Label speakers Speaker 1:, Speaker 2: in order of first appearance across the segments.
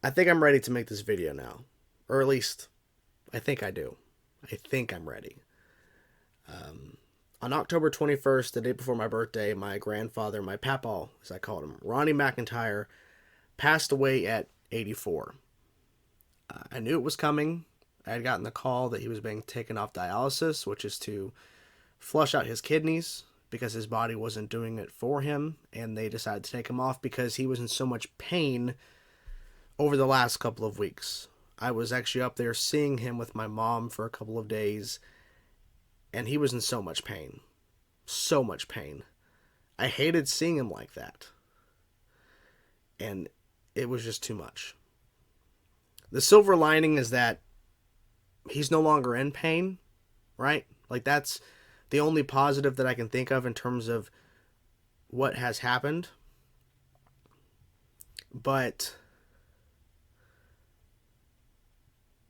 Speaker 1: I think I'm ready to make this video now. Or at least, I think I do. I think I'm ready. On October 21st, the day before my birthday, my grandfather, my Papaw, as I called him, Ronnie McIntyre, passed away at 84. I knew it was coming. I had gotten the call that he was being taken off dialysis, which is to flush out his kidneys because his body wasn't doing it for him, and they decided to take him off because he was in so much pain over the last couple of weeks. I was actually up there seeing him with my mom for a couple of days, and he was in so much pain. So much pain. I hated seeing him like that. And it was just too much. The silver lining is that he's no longer in pain, right? Like, that's the only positive that I can think of in terms of what has happened. But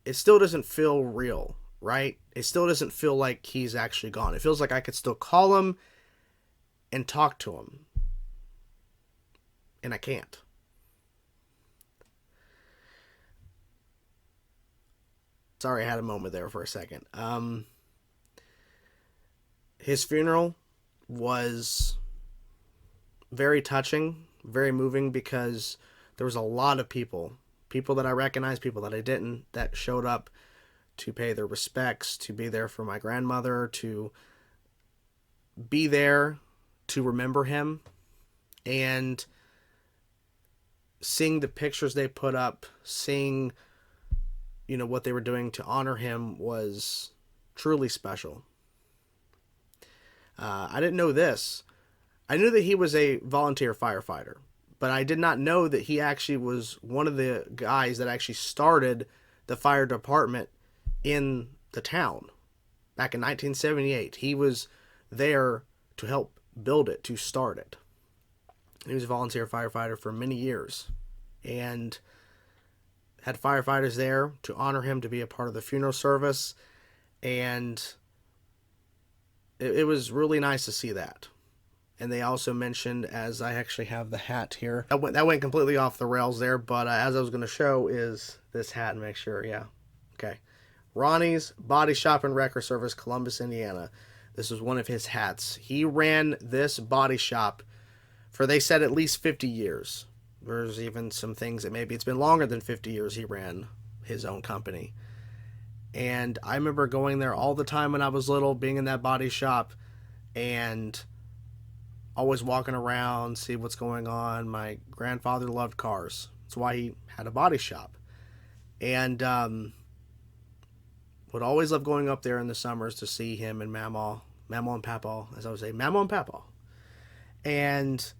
Speaker 1: it still doesn't feel real, right? It still doesn't feel like he's actually gone. It feels like I could still call him and talk to him. And I can't. Sorry, I had a moment there for a second. His funeral was very touching, very moving, because there was a lot of people that I recognized, people that I didn't, that showed up to pay their respects, to be there for my grandmother, to be there to remember him. And seeing the pictures they put up, seeing, what they were doing to honor him was truly special. I didn't know this. I knew that he was a volunteer firefighter, but I did not know that he actually was one of the guys that actually started the fire department in the town back in 1978. He was there to help build it, to start it. He was a volunteer firefighter for many years and had firefighters there to honor him, to be a part of the funeral service. And it was really nice to see that. And they also mentioned, as I actually have the hat here, that went completely off the rails there, but as I was going to show is this hat, and make sure, yeah, okay. Ronnie's Body Shop and Wrecker Service, Columbus, Indiana. This was one of his hats. He ran this body shop for, they said, at least 50 years. There's even some things that maybe it's been longer than 50 years he ran his own company. And I remember going there all the time when I was little, being in that body shop, and always walking around, see what's going on. My grandfather loved cars. That's why he had a body shop. And would always love going up there in the summers to see him and Mamaw and Papaw, as I would say, Mamaw and Papaw. And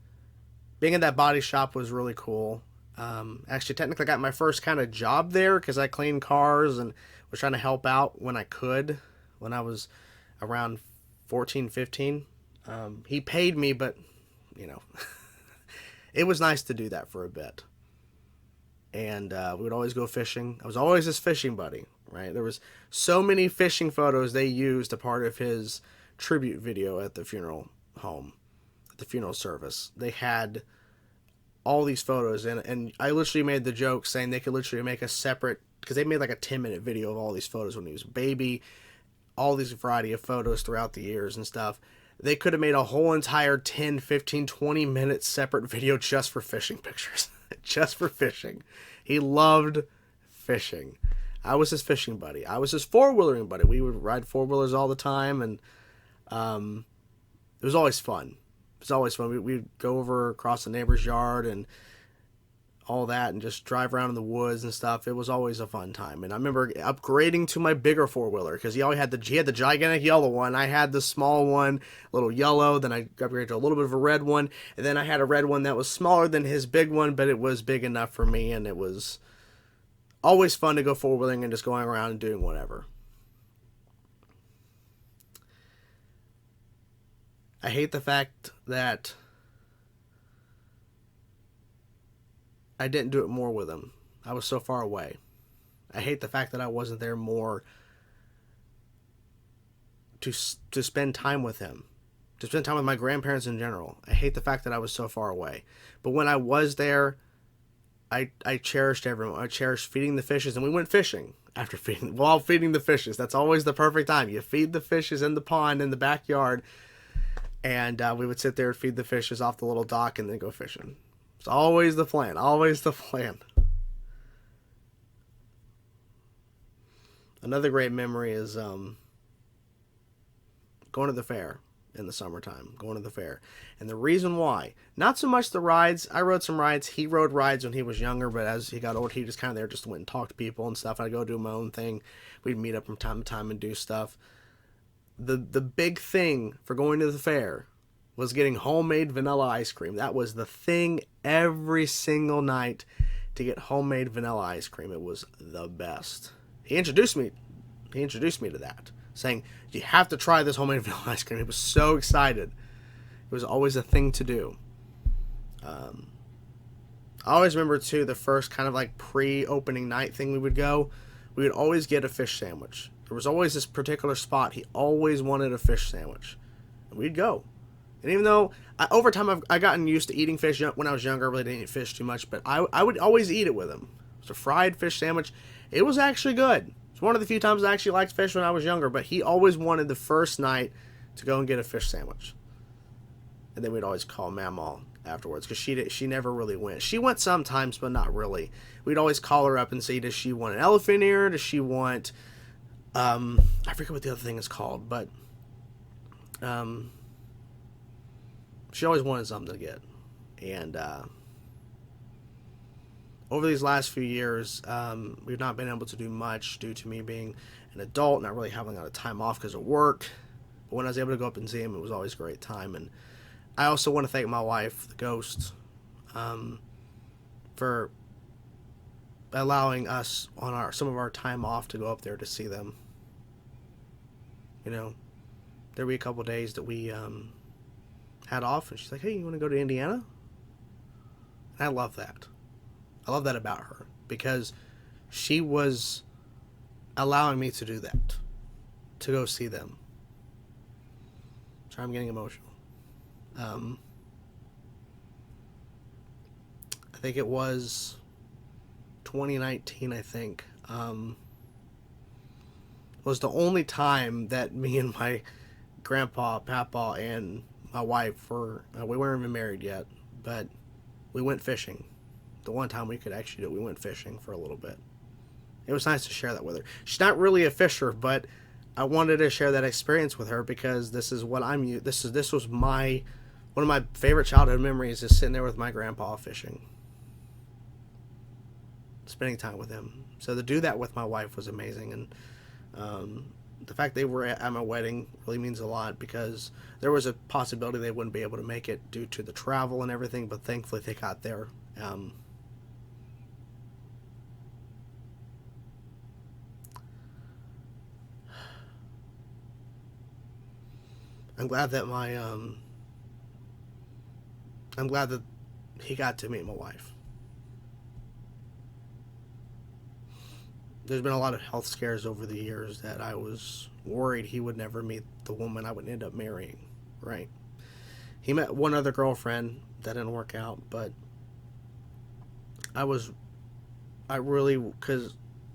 Speaker 1: being in that body shop was really cool. Actually, technically, I got my first kind of job there because I cleaned cars and was trying to help out when I could, when I was around 14, 15. He paid me, but, it was nice to do that for a bit. And we would always go fishing. I was always his fishing buddy, right? There was so many fishing photos they used a part of his tribute video at the funeral home, at the funeral service. They had all these photos, and I literally made the joke saying they could literally make a separate, because they made like a 10-minute video of all these photos when he was a baby, all these variety of photos throughout the years and stuff. They could have made a whole entire 10, 15, 20-minute separate video just for fishing pictures. Just for fishing. He loved fishing. I was his fishing buddy. I was his four-wheelering buddy. We would ride four-wheelers all the time, and it was always fun. It was always fun. We'd go over across the neighbor's yard and all that, and just drive around in the woods and stuff. It was always a fun time. And I remember upgrading to my bigger four-wheeler, because he had the gigantic yellow one. I had the small one, a little yellow. Then I upgraded to a little bit of a red one. And then I had a red one that was smaller than his big one, but it was big enough for me. And it was always fun to go four-wheeling and just going around and doing whatever. I hate the fact that I didn't do it more with him. I was so far away. I hate the fact that I wasn't there more to spend time with him, to spend time with my grandparents in general. I hate the fact that I was so far away. But when I was there, I cherished everyone. I cherished feeding the fishes, and we went fishing after feeding, while feeding the fishes. That's always the perfect time. You feed the fishes in the pond in the backyard, and we would sit there and feed the fishes off the little dock and then go fishing. It's always the plan. Always the plan. Another great memory is going to the fair in the summertime. Going to the fair. And the reason why, not so much the rides. I rode some rides. He rode rides when he was younger, but as he got older, he just kind of there just went and talked to people and stuff. I'd go do my own thing. We'd meet up from time to time and do stuff. The big thing for going to the fair was getting homemade vanilla ice cream. That was the thing every single night, to get homemade vanilla ice cream. It was the best. He introduced me to that, saying, you have to try this homemade vanilla ice cream. He was so excited. It was always a thing to do. I always remember, too, the first kind of like pre-opening night thing we would always get a fish sandwich. There was always this particular spot. He always wanted a fish sandwich. And we'd go. And even though, over time, I gotten used to eating fish. When I was younger, I really didn't eat fish too much, but I would always eat it with him. It was a fried fish sandwich. It was actually good. It's one of the few times I actually liked fish when I was younger, but he always wanted the first night to go and get a fish sandwich. And then we'd always call Mamaw afterwards, because she never really went. She went sometimes, but not really. We'd always call her up and say, does she want an elephant ear? Does she want, I forget what the other thing is called, but she always wanted something to get. And over these last few years, we've not been able to do much due to me being an adult, not really having a lot of time off because of work. But when I was able to go up and see him, it was always a great time. And I also want to thank my wife, the Ghost, for allowing us on some of our time off to go up there to see them. You know, there would be a couple days that we had off, and she's like, hey, you want to go to Indiana? And I love that. I love that about her, because she was allowing me to do that, to go see them. Sorry, I'm getting emotional. I think it was 2019, was the only time that me and my grandpa, Papaw, and my wife we weren't even married yet, but we went fishing. The one time we could actually do it, we went fishing for a little bit. It was nice to share that with her. She's not really a fisher, but I wanted to share that experience with her, because this is what I'm used. This was one of my favorite childhood memories, is sitting there with my grandpa fishing, spending time with him. So to do that with my wife was amazing, and the fact they were at my wedding really means a lot, because there was a possibility they wouldn't be able to make it due to the travel and everything, but thankfully they got there. I'm glad that I'm glad that he got to meet my wife. There's been a lot of health scares over the years that I was worried he would never meet the woman I would end up marrying, right? He met one other girlfriend that didn't work out, but because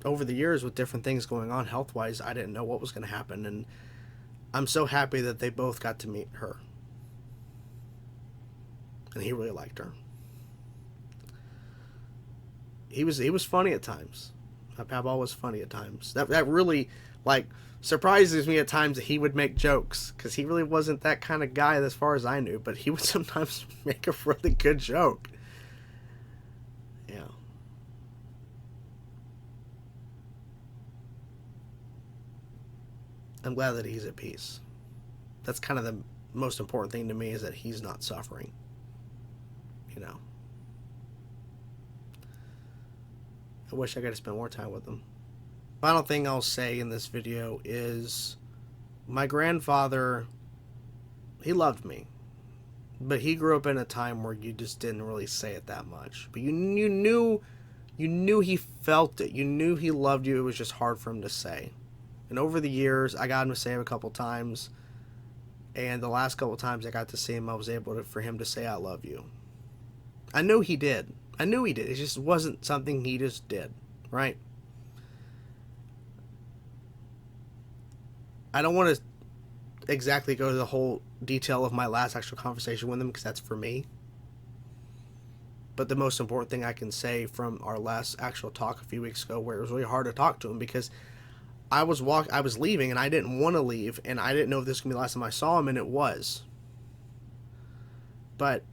Speaker 1: over the years with different things going on health-wise, I didn't know what was going to happen, and I'm so happy that they both got to meet her. And he really liked her. He was funny at times. My Papaw was funny at times. That really, surprises me at times that he would make jokes, because he really wasn't that kind of guy as far as I knew, but he would sometimes make a really good joke. Yeah. I'm glad that he's at peace. That's kind of the most important thing to me, is that he's not suffering. You know. I wish I could have spent more time with him. Final thing I'll say in this video is, my grandfather, he loved me, but he grew up in a time where you just didn't really say it that much. But you knew he felt it. You knew he loved you. It was just hard for him to say. And over the years, I got him to say it a couple times, and the last couple times I got to see him, I was able for him to say, I love you. I know he did. I knew he did. It just wasn't something he just did, right? I don't want to exactly go to the whole detail of my last actual conversation with him because that's for me. But the most important thing I can say from our last actual talk a few weeks ago, where it was really hard to talk to him because I was leaving and I didn't want to leave, and I didn't know if this was gonna be the last time I saw him, and it was. But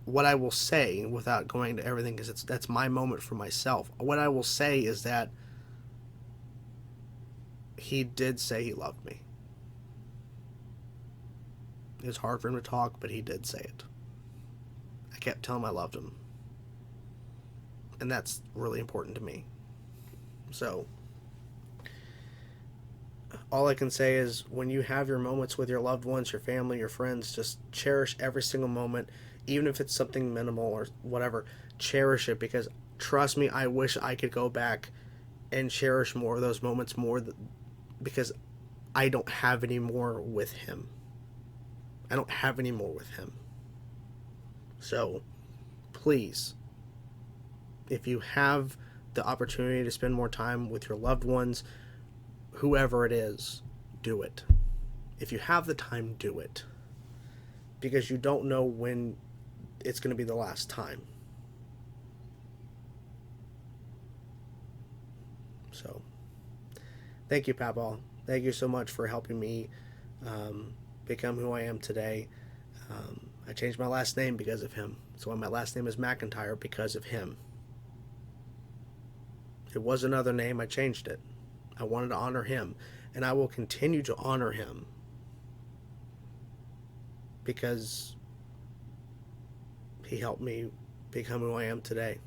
Speaker 1: what I will say, without going to everything, because that's my moment for myself. What I will say is that he did say he loved me. It was hard for him to talk, but he did say it. I kept telling him I loved him, and that's really important to me. So all I can say is when you have your moments with your loved ones, your family, your friends, just cherish every single moment, even if it's something minimal or whatever. Cherish it, because trust me, I wish I could go back and cherish more of those moments more, because I don't have any more with him. I don't have any more with him. So please, if you have the opportunity to spend more time with your loved ones, whoever it is, do it. If you have the time, do it. Because you don't know when it's going to be the last time. So, thank you, Papaw. Thank you so much for helping me become who I am today. I changed my last name because of him. So my last name is McIntyre because of him. It was another name. I changed it. I wanted to honor him, and I will continue to honor him because he helped me become who I am today.